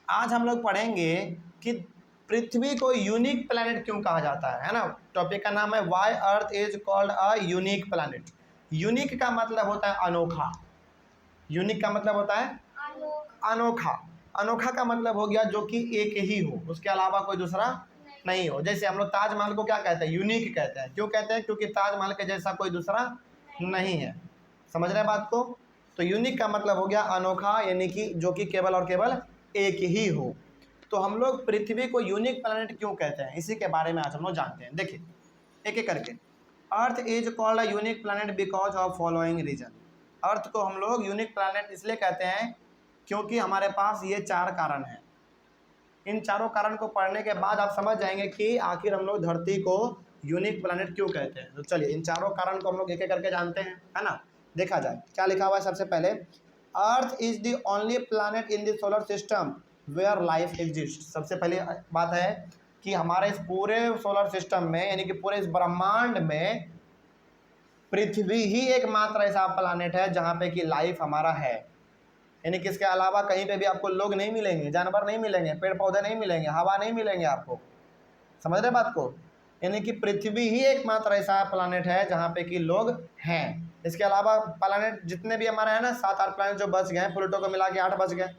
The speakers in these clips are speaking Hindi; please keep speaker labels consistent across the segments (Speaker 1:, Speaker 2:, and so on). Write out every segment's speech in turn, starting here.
Speaker 1: आज हम लोग पढ़ेंगे कि पृथ्वी को यूनिक प्लैनेट क्यों कहा जाता है ना। टॉपिक का नाम है why earth is called a unique planet. Unique का मतलब होता है अनोखा। यूनिक का मतलब होता है अनोखा। अनोखा का मतलब हो गया जो कि एक ही हो, उसके अलावा कोई दूसरा नहीं हो। जैसे हम लोग ताजमहल को क्या कहते हैं? यूनिक कहते हैं। क्यों कहते हैं? क्योंकि ताजमहल के जैसा कोई दूसरा नहीं है। समझ रहे हैं बात को? तो यूनिक का मतलब हो गया अनोखा, यानी कि जो कि केवल और केवल एक ही हो। तो हम लोग पृथ्वी को यूनिक प्लैनेट क्यों कहते हैं, इसी के बारे में आज हम लोग जानते हैं। देखिए एक एक करके। Earth is called a unique planet because of following reason. Earth को हम लोग यूनिक प्लैनेट इसलिए कहते हैं क्योंकि हमारे पास ये 4 कारण हैं। इन चारों कारण को पढ़ने के बाद आप समझ जाएंगे कि आखिर हम लोग धरती को यूनिक प्लैनेट क्यों कहते हैं। तो चलिए इन चारों कारण को हम लोग एक एक करके जानते हैं, है ना। देखा जाए क्या लिखा हुआ है। सबसे पहले, earth is the only planet in the solar system where life exist. सबसे पहली बात है कि हमारे इस पूरे सोलर सिस्टम में, यानी कि पूरे इस ब्रह्मांड में पृथ्वी ही एकमात्र ऐसा प्लैनेट है जहाँ पे कि लाइफ हमारा है। यानी कि इसके अलावा कहीं पे भी आपको लोग नहीं मिलेंगे, जानवर नहीं मिलेंगे, पेड़ पौधे नहीं मिलेंगे, हवा नहीं मिलेंगे आपको। समझ रहे बात को? यानी कि पृथ्वी ही एकमात्र ऐसा प्लैनेट है जहाँ पे कि लोग हैं। इसके अलावा प्लैनेट जितने भी हमारे हैं ना, 7-8 प्लैनेट जो बच गए, प्लूटो को मिला के 8 बच गए,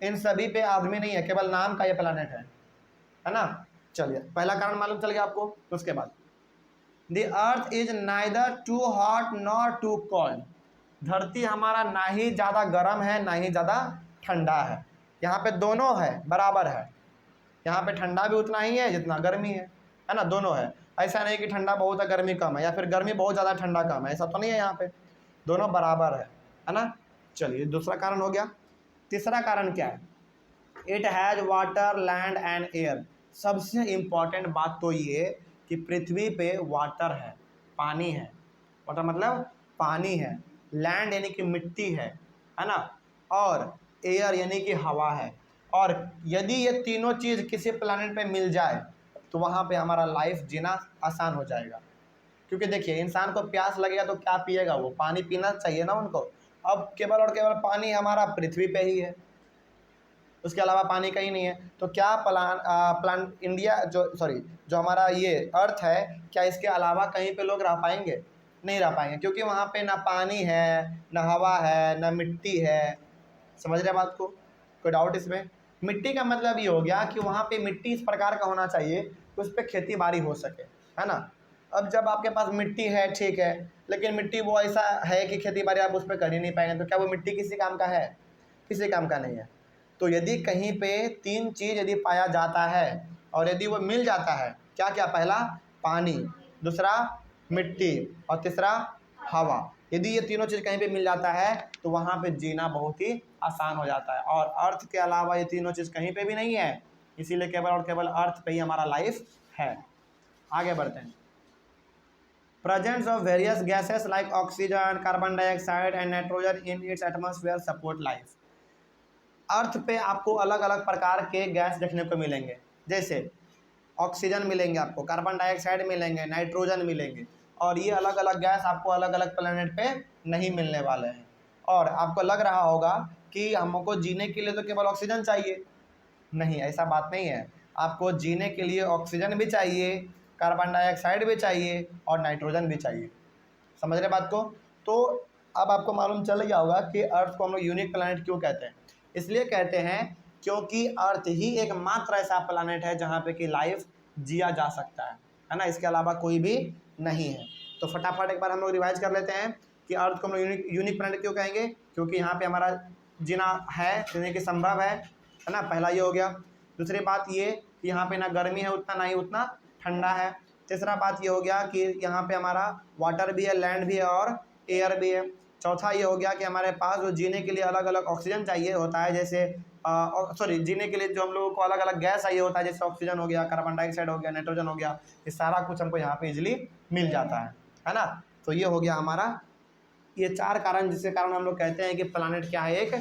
Speaker 1: इन सभी पे आदमी नहीं है, केवल नाम का ये प्लैनेट है ना। चलिए पहला कारण मालूम चल गया आपको। उसके बाद, the earth is neither too hot nor too cold. धरती हमारा ना ही ज़्यादा गर्म है ना ही ज़्यादा ठंडा है। यहाँ पे दोनों है, बराबर है। यहाँ पे ठंडा भी उतना ही है जितना गर्मी है ना। दोनों है। ऐसा नहीं कि ठंडा बहुत है गर्मी कम है, या फिर गर्मी बहुत ज़्यादा ठंडा कम है, ऐसा तो नहीं है। यहाँ पे दोनों बराबर है ना। चलिए दूसरा कारण हो गया। तीसरा कारण क्या है? It has water land and air. सबसे इम्पॉर्टेंट बात तो ये कि पृथ्वी पे वाटर है, पानी है। वाटर मतलब पानी है, लैंड यानी कि मिट्टी है ना, और एयर यानी कि हवा है। और यदि ये तीनों चीज़ किसी प्लैनेट पे मिल जाए तो वहाँ पे हमारा लाइफ जीना आसान हो जाएगा। क्योंकि देखिए इंसान को प्यास लगेगा तो क्या पिएगा? वो पानी पीना चाहिए ना उनको। अब केवल और केवल पानी हमारा पृथ्वी पे ही है, उसके अलावा पानी कहीं नहीं है। तो क्या प्लान इंडिया जो हमारा ये अर्थ है, क्या इसके अलावा कहीं पे लोग रह पाएंगे? नहीं रह पाएंगे, क्योंकि वहाँ पे ना पानी है, ना हवा है, ना मिट्टी है। समझ रहे बात को? कोई डाउट इसमें? मिट्टी का मतलब ये हो गया कि वहाँ पे मिट्टी इस प्रकार का होना चाहिए कि उस पर खेती बाड़ी हो सके, है ना। अब जब आपके पास मिट्टी है, ठीक है, लेकिन मिट्टी वो ऐसा है कि खेती बाड़ी आप उस पर कर ही नहीं पाएंगे, तो क्या वो मिट्टी किसी काम का है? किसी काम का नहीं है। तो यदि कहीं पे 3 चीज़ यदि पाया जाता है और यदि वो मिल जाता है, क्या क्या? पहला पानी, दूसरा मिट्टी, और तीसरा हवा। यदि ये तीनों चीज़ कहीं पे मिल जाता है तो वहाँ पे जीना बहुत ही आसान हो जाता है। और अर्थ के अलावा ये तीनों चीज़ कहीं पे भी नहीं है, इसीलिए केवल और केवल अर्थ पे ही हमारा लाइफ है। आगे बढ़ते हैं। Presence of various gases like oxygen, carbon dioxide and nitrogen in its atmosphere support life. Earth पे आपको अलग अलग प्रकार के गैस देखने को मिलेंगे। जैसे ऑक्सीजन मिलेंगे आपको, कार्बन डाइऑक्साइड मिलेंगे, नाइट्रोजन मिलेंगे। और ये अलग अलग गैस आपको अलग अलग प्लेनेट पे नहीं मिलने वाले हैं। और आपको लग रहा होगा कि हमको जीने के लिए तो केवल ऑक्सीजन चाहिए। नहीं, ऐसा बात नहीं है। आपको जीने के लिए ऑक्सीजन भी चाहिए, कार्बन डाइऑक्साइड भी चाहिए और नाइट्रोजन भी चाहिए। समझ रहे बात को? तो अब आपको मालूम चल गया होगा कि अर्थ को हम लोग यूनिक प्लैनेट क्यों कहते हैं। इसलिए कहते हैं क्योंकि अर्थ ही एकमात्र ऐसा प्लैनेट है जहाँ पे कि लाइफ जिया जा सकता है ना। इसके अलावा कोई भी नहीं है। तो फटाफट एक बार हम लोग रिवाइज कर लेते हैं कि अर्थ को हम लोग यूनिक प्लैनेट क्यों कहेंगे। क्योंकि यहाँ पे हमारा जीना है, जीने की संभव है ना। पहला ये हो गया। दूसरी बात ये कि यहाँ पे ना गर्मी है उतना, ना ही उतना ठंडा है। तीसरा बात ये हो गया कि यहाँ पे हमारा वाटर भी है, लैंड भी है और एयर भी है। चौथा ये हो गया कि हमारे पास जो जीने के लिए अलग अलग ऑक्सीजन चाहिए होता है, जैसे जीने के लिए जो हम लोगों को अलग अलग गैस चाहिए होता है, जैसे ऑक्सीजन हो गया, कार्बन डाइऑक्साइड हो गया, नाइट्रोजन हो गया, ये सारा कुछ हमको यहाँ पे इजिली मिल जाता है ना। तो ये हो गया हमारा ये 4 कारण, जिसके कारण हम लोग कहते हैं कि प्लानट क्या है, एक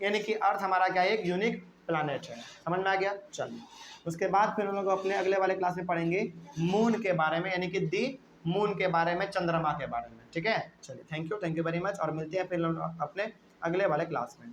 Speaker 1: यानी कि अर्थ हमारा क्या है, एक यूनिक प्लानट है। समझ में आ गया? चलिए उसके बाद फिर हम लोग अपने अगले वाले क्लास में पढ़ेंगे मून के बारे में, यानी कि दी मून के बारे में, चंद्रमा के बारे में। ठीक है, चलिए थैंक यू वेरी मच, और मिलते हैं फिर अपने अगले वाले क्लास में।